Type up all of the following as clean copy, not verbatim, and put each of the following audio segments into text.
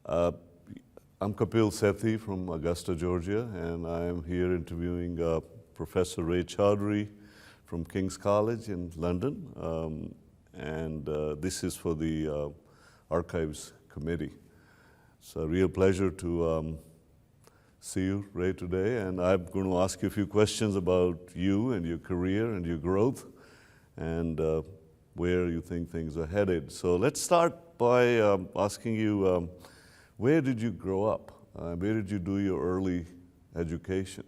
Uh, I'm Kapil Sethi from Augusta, Georgia, and I am here interviewing Professor Ray Chaudhuri from King's College in London, this is for the Archives Committee. It's a real pleasure to see you, Ray, today, and I'm going to ask you a few questions about you and your career and your growth and where you think things are headed. So let's start by asking you, where did you grow up? Where did you do your early education?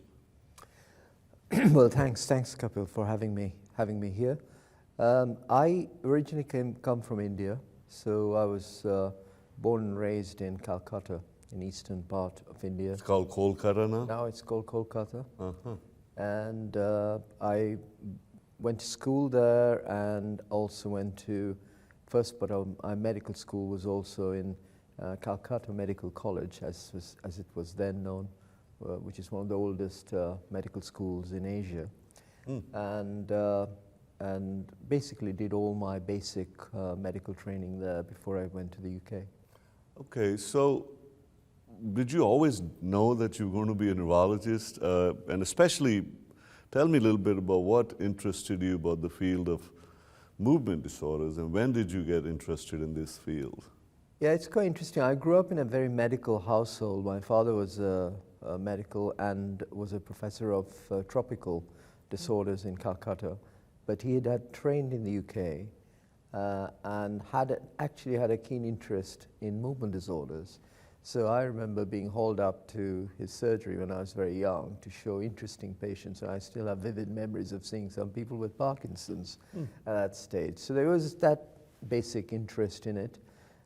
Well, thanks, Kapil, for having me here. I originally come from India, so I was born and raised in Calcutta, in eastern part of India. It's called Kolkata now? Now it's called Kolkata. Uh-huh. And I went to school there and also went to, but my medical school was also in Calcutta Medical College, as it was then known, which is one of the oldest medical schools in Asia. And basically did all my basic medical training there before I went to the UK. Okay, so did you always know that you were going to be a neurologist? And especially, tell me a little bit about what interested you about the field of movement disorders, and when did you get interested in this field? Yeah, it's quite interesting. I grew up in a very medical household. My father was medical and was a professor of tropical disorders in Calcutta, but he had trained in the UK and actually had a keen interest in movement disorders. So I remember being hauled up to his surgery when I was very young to show interesting patients, and I still have vivid memories of seeing some people with Parkinsons at that stage. So there was that basic interest in it.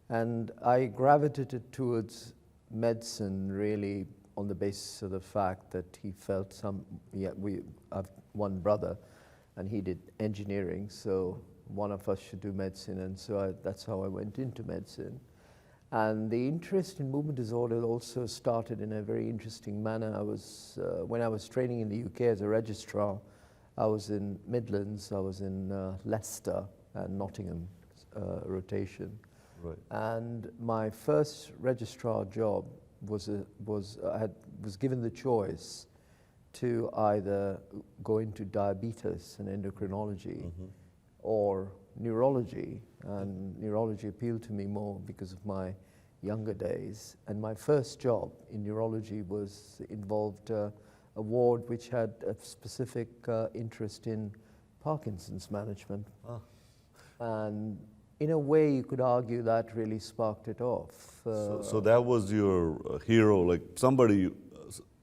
And I gravitated towards medicine really on the basis of the fact that he felt I've one brother and he did engineering, so one of us should do medicine, and so that's how I went into medicine. And the interest in movement disorder also started in a very interesting manner. When I was training in the UK as a registrar, I was in Midlands, I was in Leicester and Nottingham rotation. Right. And my first registrar job was given the choice to either go into diabetes and endocrinology or neurology. And neurology appealed to me more because of my younger days. And my first job in neurology involved a ward which had a specific interest in Parkinson's management. And in a way, you could argue that really sparked it off. So that was your hero, like somebody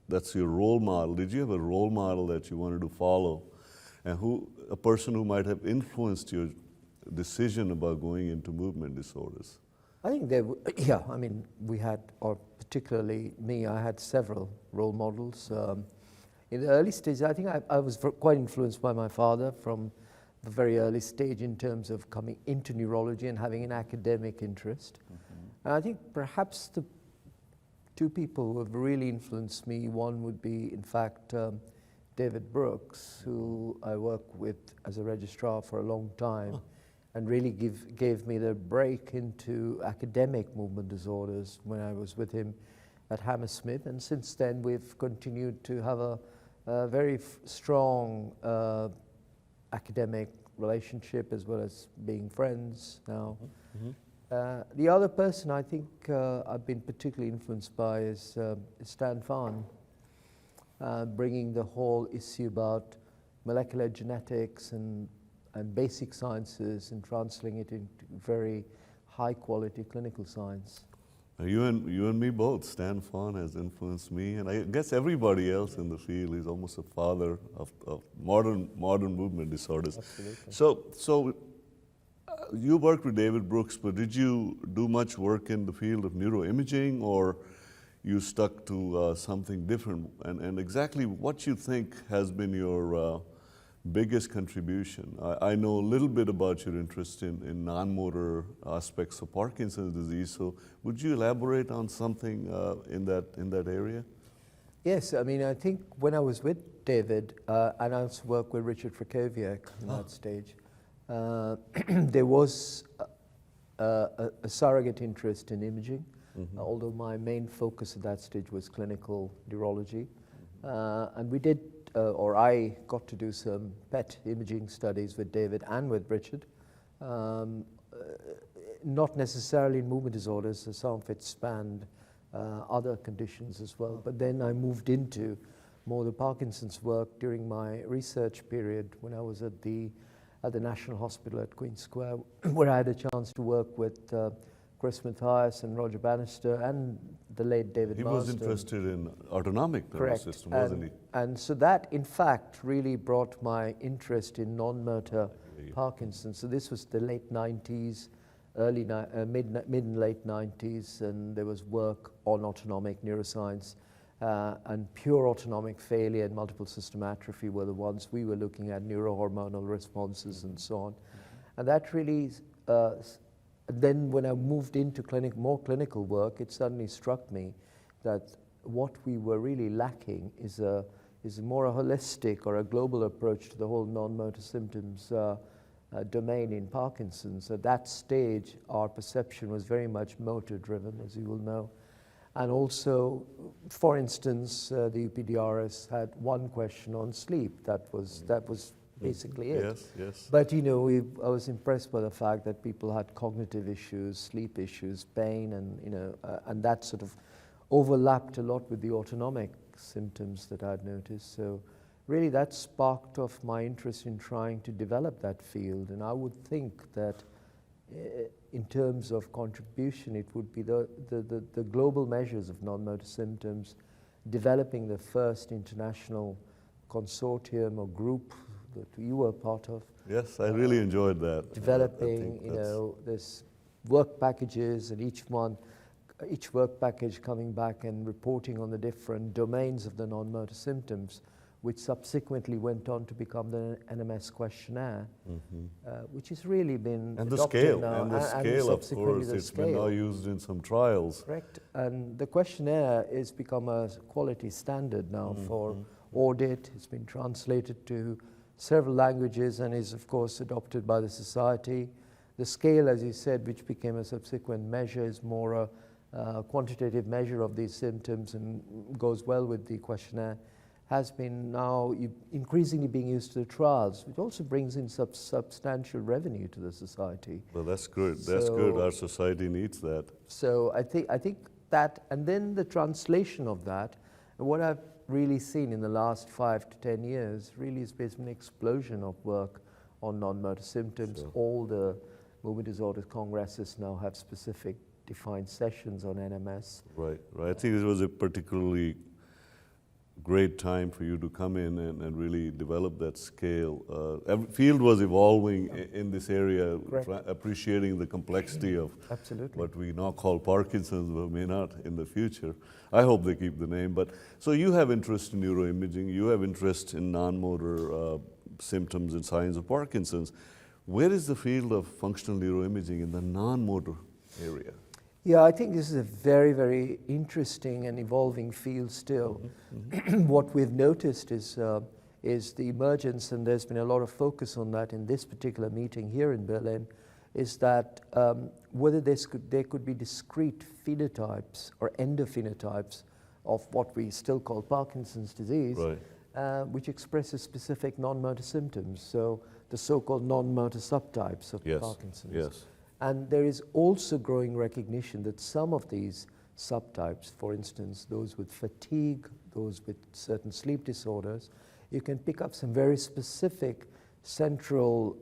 that's your role model. Did you have a role model that you wanted to follow, and a person who might have influenced your decision about going into movement disorders? I think I mean, we had, or particularly me, I had several role models. In the early stages, I think I was quite influenced by my father from the very early stage in terms of coming into neurology and having an academic interest. And I think perhaps the two people who have really influenced me, one would be, in fact, David Brooks, who I worked with as a registrar for a long time, and really gave me the break into academic movement disorders when I was with him at Hammersmith. And since then, we've continued to have a very strong academic relationship as well as being friends now. The other person I think I've been particularly influenced by is Stan Farn, bringing the whole issue about molecular genetics and basic sciences and translating it into very high quality clinical science. You and me both. Stan Farn has influenced me, and I guess everybody else in the field. Is almost a father of modern movement disorders. Absolutely. So you worked with David Brooks, but did you do much work in the field of neuroimaging, or you stuck to something different? And exactly what you think has been your biggest contribution? I know a little bit about your interest in non-motor aspects of Parkinson's disease, so would you elaborate on something in that area? Yes, I mean, I think when I was with David, and I also worked with Richard Frakowiak in that stage, there was a surrogate interest in imaging. although my main focus at that stage was clinical neurology. And we did, or I got to do some PET imaging studies with David and with Richard. Not necessarily in movement disorders, so some of it spanned other conditions as well. But then I moved into more the Parkinson's work during my research period when I was at the National Hospital at Queen Square, where I had a chance to work with Chris Mathias and Roger Bannister and the late David He Marsden. was interested in autonomic nervous system, wasn't he? And so that, in fact, really brought my interest in non-motor Parkinson's. So this was the late 90s, mid and late 90s, and there was work on autonomic neuroscience, and pure autonomic failure and multiple system atrophy were the ones we were looking at, neurohormonal responses and so on. And that really, then when I moved into more clinical work, it suddenly struck me that what we were really lacking is a more a holistic or a global approach to the whole non-motor symptoms domain in Parkinson's. At that stage, our perception was very much motor-driven, as you will know. And also, for instance, the UPDRS had one question on sleep. That was basically it. Yes, yes. But you know, I was impressed by the fact that people had cognitive issues, sleep issues, pain, and you know, and that sort of overlapped a lot with the autonomic symptoms that I'd noticed. So really that sparked off my interest in trying to develop that field. And I would think that in terms of contribution, it would be the global measures of non-motor symptoms, developing the first international consortium or group that you were part of. Yes, I really enjoyed that. Developing, you know, this work packages, and each work package coming back and reporting on the different domains of the non-motor symptoms, which subsequently went on to become the NMS questionnaire, which has really been and the adopted scale, now. and the scale, of course, it's been now used in some trials. Correct, and the questionnaire has become a quality standard now for audit. It's been translated to several languages and is, of course, adopted by the society. The scale, as you said, which became a subsequent measure, is more a quantitative measure of these symptoms and goes well with the questionnaire, has been now increasingly being used to the trials, which also brings in substantial revenue to the society. Well, that's good. That's good. Our society needs that. So I think that, and then the translation of that, and what I've really seen in the last 5 to 10 years really has been an explosion of work on non-motor symptoms. Sure. All the movement disorders congresses now have specific defined sessions on NMS. Right, right. I think it was a particularly great time for you to come in and really develop that scale. Every field was evolving in this area, appreciating the complexity of what we now call Parkinson's, but may not in the future. I hope they keep the name. But so you have interest in neuroimaging, you have interest in non-motor symptoms and signs of Parkinson's. Where is the field of functional neuroimaging in the non-motor area? Yeah, I think this is a very, very interesting and evolving field still. What we've noticed is the emergence, and there's been a lot of focus on that in this particular meeting here in Berlin, is that whether there could be discrete phenotypes or endophenotypes of what we still call Parkinson's disease, which expresses specific non-motor symptoms, so the so-called non-motor subtypes of Parkinson's. Yes. And there is also growing recognition that some of these subtypes, for instance, those with fatigue, those with certain sleep disorders, you can pick up some very specific central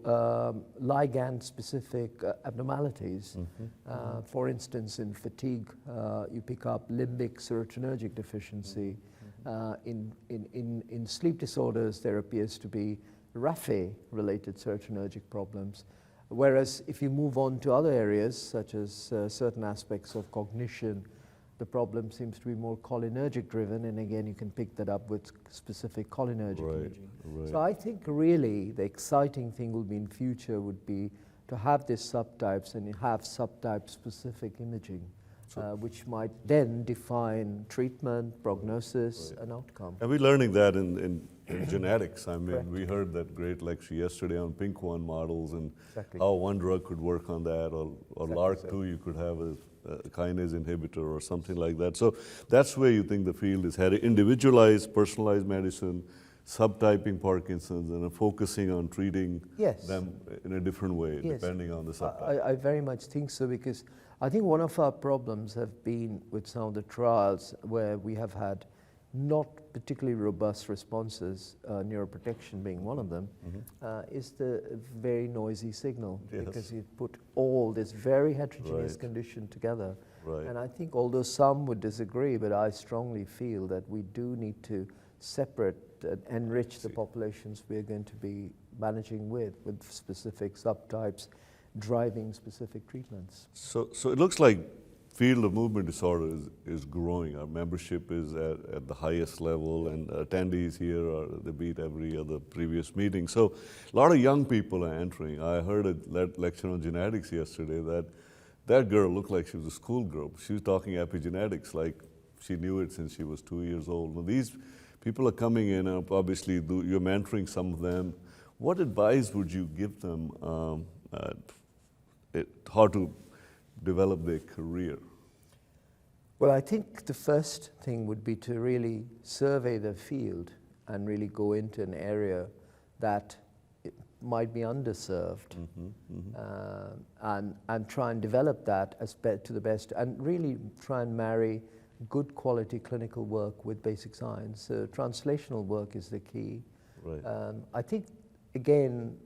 ligand-specific abnormalities. For instance, in fatigue, you pick up limbic serotonergic deficiency. In sleep disorders, there appears to be Raphe-related serotonergic problems. Whereas if you move on to other areas, such as certain aspects of cognition, the problem seems to be more cholinergic driven, and again, you can pick that up with specific cholinergic imaging. So I think really the exciting thing will be in future would be to have these subtypes and have subtype specific imaging, which might then define treatment, prognosis, and outcome. And we're learning that in genetics. I mean, Correct. we heard that great lecture yesterday on PINK1 models and Exactly. how one drug could work on that, or Exactly LRRK2, so. you could have a kinase inhibitor or something like that. So that's where you think the field is headed: individualized, personalized medicine, subtyping Parkinson's, and focusing on treating Yes. them in a different way, Yes. depending on the subtype. I very much think so, because I think one of our problems have been with some of the trials where we have had not particularly robust responses, neuroprotection being one of them, is the very noisy signal. Yes. Because you put all this very heterogeneous Right. condition together. Right. And I think, although some would disagree, but I strongly feel that we do need to separate and enrich the populations we are going to be managing with specific subtypes, driving specific treatments. So it looks like field of movement disorder is growing. Our membership is at the highest level, and attendees here they beat every other previous meeting. So a lot of young people are entering. I heard a lecture on genetics yesterday that girl looked like she was a schoolgirl. She was talking epigenetics like she knew it since she was 2 years old. Now these people are coming in, and obviously you're mentoring some of them. What advice would you give them how to develop their career? Well, I think the first thing would be to really survey the field and really go into an area that might be underserved, and try and develop that to the best, and really try and marry good quality clinical work with basic science. So translational work is the key. Right. I think, again,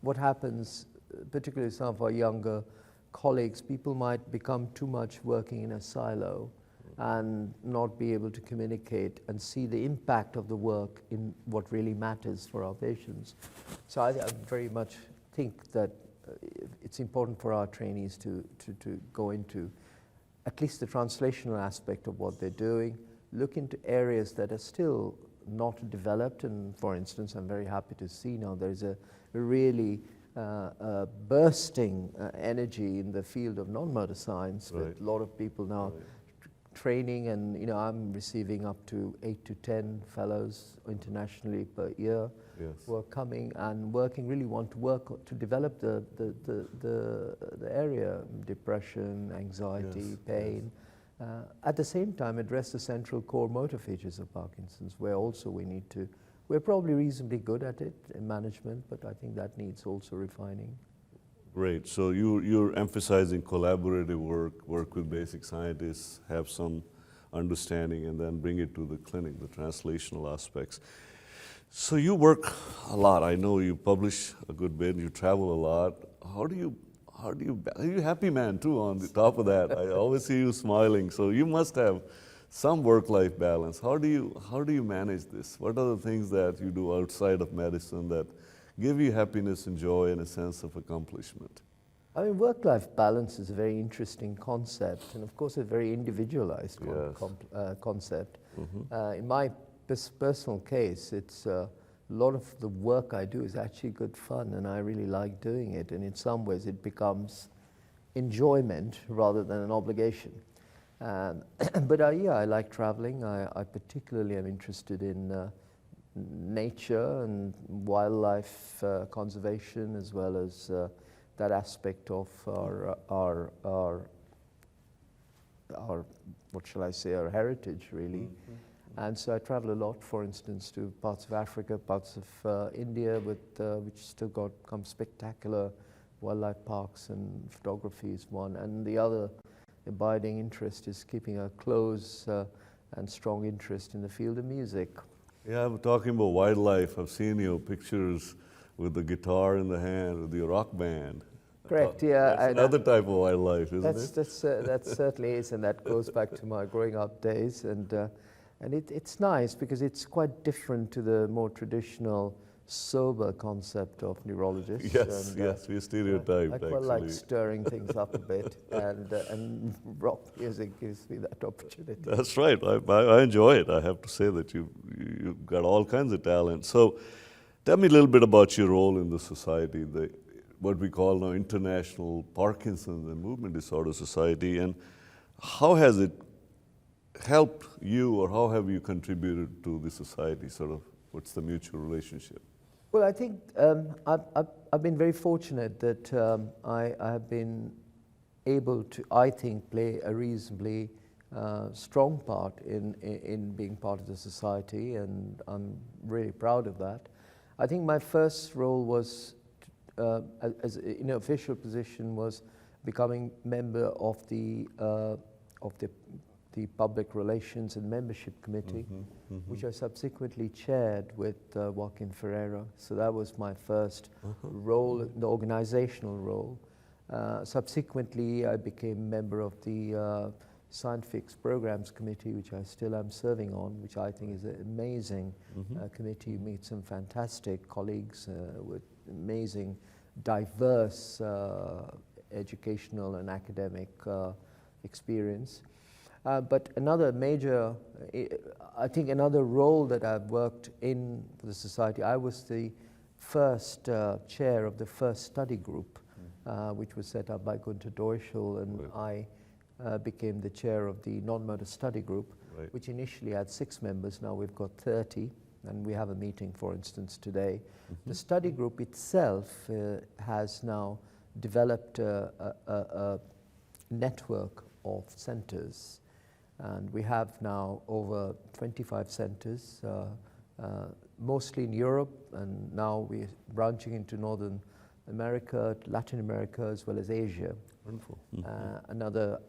what happens, particularly some of our younger colleagues, people might become too much working in a silo and not be able to communicate and see the impact of the work in what really matters for our patients. So I very much think that it's important for our trainees to go into at least the translational aspect of what they're doing, look into areas that are still not developed. And for instance, I'm very happy to see now there's a really bursting energy in the field of non-motor science, Right. with a lot of people now training, and I'm receiving up to 8 to 10 fellows internationally per year. Yes. Who are coming and working, really want to work to develop the area, depression, anxiety, Yes, pain. At the same time, address the central core motor features of Parkinson's, where also we're probably reasonably good at it in management, but I think that needs also refining. Great. So you're emphasizing collaborative work with basic scientists, have some understanding, and then bring it to the clinic, the translational aspects. So you work a lot. I know you publish a good bit, you travel a lot. Are you a happy man too on the top of that? I always see you smiling, so you must have some work-life balance. How do you manage this? What are the things that you do outside of medicine that give you happiness and joy and a sense of accomplishment? I mean, work-life balance is a very interesting concept, and of course a very individualized concept. In my personal case, it's a lot of the work I do is actually good fun, and I really like doing it, and in some ways it becomes enjoyment rather than an obligation. But yeah, I like traveling. I particularly am interested in nature and wildlife conservation, as well as that aspect of our what shall I say, our heritage, really. And so I travel a lot, for instance, to parts of Africa, parts of India, which still got some spectacular wildlife parks, and photography is one. And the other abiding interest is keeping a close and strong interest in the field of music. Yeah, I'm talking about wildlife. I've seen your pictures with the guitar in the hand, with your rock band. Correct, yeah. That's another type of wildlife, isn't it? That certainly is, and that goes back to my growing up days. And it's nice because it's quite different to the more traditional sober concept of neurologists. Yes, and, yes, we're stereotyped, I quite actually. like stirring things up a bit, and rock music gives me that opportunity. That's right. I enjoy it. I have to say that you've got all kinds of talent. So tell me a little bit about your role in the society, what we call now International Parkinson's and Movement Disorder Society, and how has it helped you, or how have you contributed to the society, sort of What's the mutual relationship? Well, I think I've been very fortunate that I have been able to, I think, play a reasonably strong part in being part of the society, and I'm really proud of that. I think my first role was, as in an official position, was becoming member of the Public Relations and Membership Committee, which I subsequently chaired with Joaquin Ferreira. So that was my first role, the organizational role. Subsequently, I became member of the Scientific Programs Committee, which I still am serving on, which I think is an amazing committee. You meet some fantastic colleagues with amazing, diverse educational and academic experience. But another major, I think another role that I've worked in the society, I was the first chair of the first study group, which was set up by Gunther Deutschel, and I became the chair of the non-motor study group, which initially had 6 members. Now we've got 30, and we have a meeting, for instance, today. The study group itself has now developed a network of centers, and we have now over 25 centers, mostly in Europe, and now we're branching into Northern America, Latin America, as well as Asia. Wonderful. Another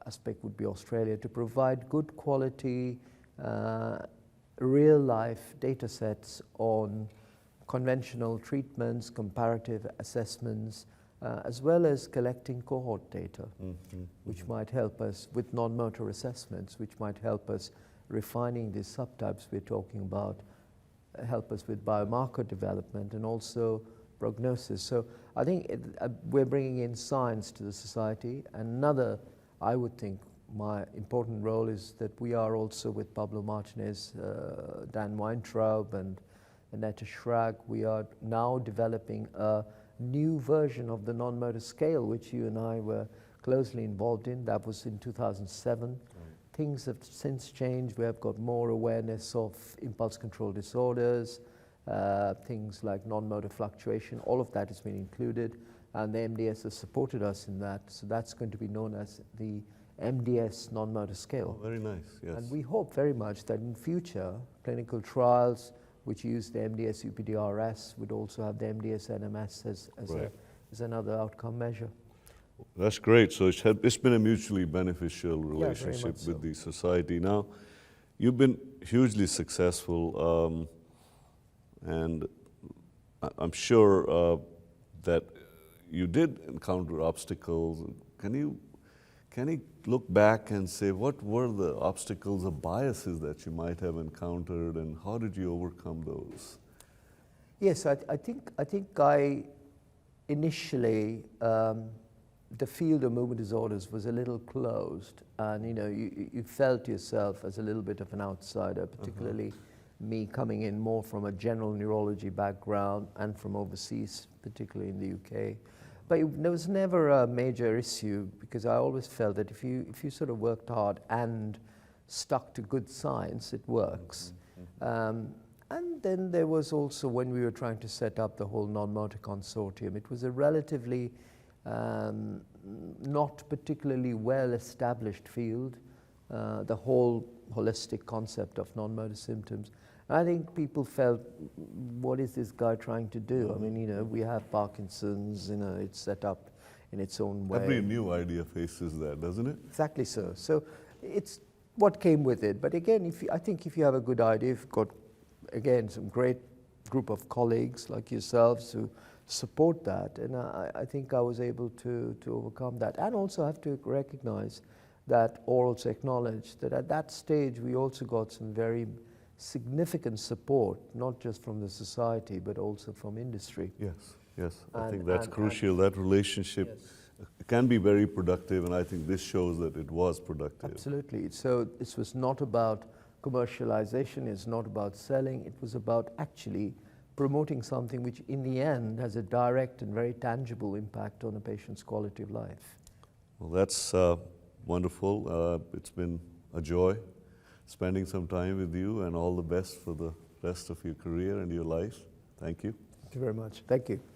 aspect would be Australia, to provide good quality, real-life data sets on conventional treatments, comparative assessments, as well as collecting cohort data, which might help us with non-motor assessments, which might help us refining these subtypes we're talking about, help us with biomarker development and also prognosis. So I think we're bringing in science to the society. Another, I would think, my important role is that we are also with Pablo Martinez, Dan Weintraub, and Annette Schrag. We are now developing a new version of the non-motor scale, which you and I were closely involved in. That was in 2007. Things have since changed. We have got more awareness of impulse control disorders, things like non-motor fluctuation. All of that has been included, and the MDS has supported us in that. So that's going to be known as the MDS non-motor scale. Oh, very nice, yes. And we hope very much that in future clinical trials which use the MDS UPDRS would also have the MDS NMS as another outcome measure. That's great. So it's been a mutually beneficial relationship with the society. Now, you've been hugely successful, and I'm sure that you did encounter obstacles. Can you look back and say what were the obstacles or biases that you might have encountered, and how did you overcome those? Yes, I think I initially the field of movement disorders was a little closed, and you felt yourself as a little bit of an outsider, particularly me coming in more from a general neurology background and from overseas, particularly in the UK. But there was never a major issue, because I always felt that if you sort of worked hard and stuck to good science, it works. And then there was also, when we were trying to set up the whole non-motor consortium, it was a relatively not particularly well-established field, the whole holistic concept of non-motor symptoms. And I think people felt, what is this guy trying to do? I mean, we have Parkinson's, it's set up in its own way. Every new idea faces that, doesn't it? Exactly so. So it's what came with it. But again, I think if you have a good idea, if you've got, again, some great group of colleagues like yourselves who support that, and I think I was able to overcome that. And also have to recognize that, or also acknowledge that at that stage we also got some very significant support, not just from the society, but also from industry. Yes. I think that's crucial. That relationship can be very productive, and I think this shows that it was productive. Absolutely. So this was not about commercialization, it's not about selling, it was about actually promoting something which in the end has a direct and very tangible impact on a patient's quality of life. Well, that's wonderful. It's been a joy spending some time with you, and all the best for the rest of your career and your life. Thank you. Thank you very much. Thank you.